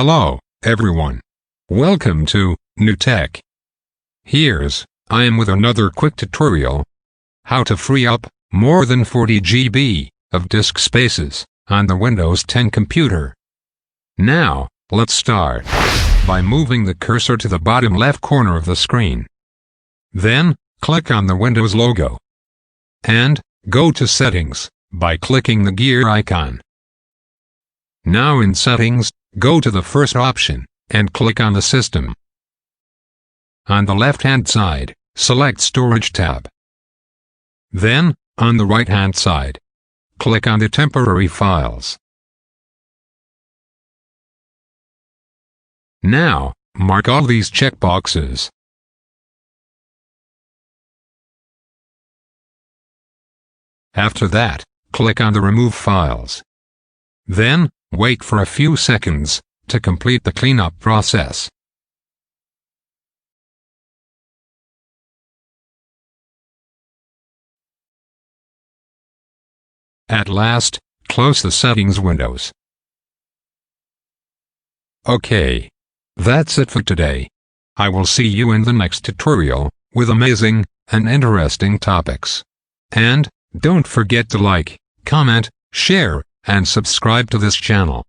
Hello, everyone. Welcome to New Tech. I am with another quick tutorial. How to free up more than 40 GB of disk spaces on the Windows 10 computer. Now, let's start by moving the cursor to the bottom left corner of the screen. Then, click on the Windows logo. And, go to Settings by clicking the gear icon. Now in Settings, go to the first option, and click on the System. On the left-hand side, select Storage tab. Then, on the right-hand side, click on the Temporary Files. Now, mark all these checkboxes. After that, click on the Remove Files. Then, wait for a few seconds to complete the cleanup process. At last, close the Settings windows. Okay. That's it for today. I will see you in the next tutorial with amazing and interesting topics. And don't forget to like, comment, share, and subscribe to this channel.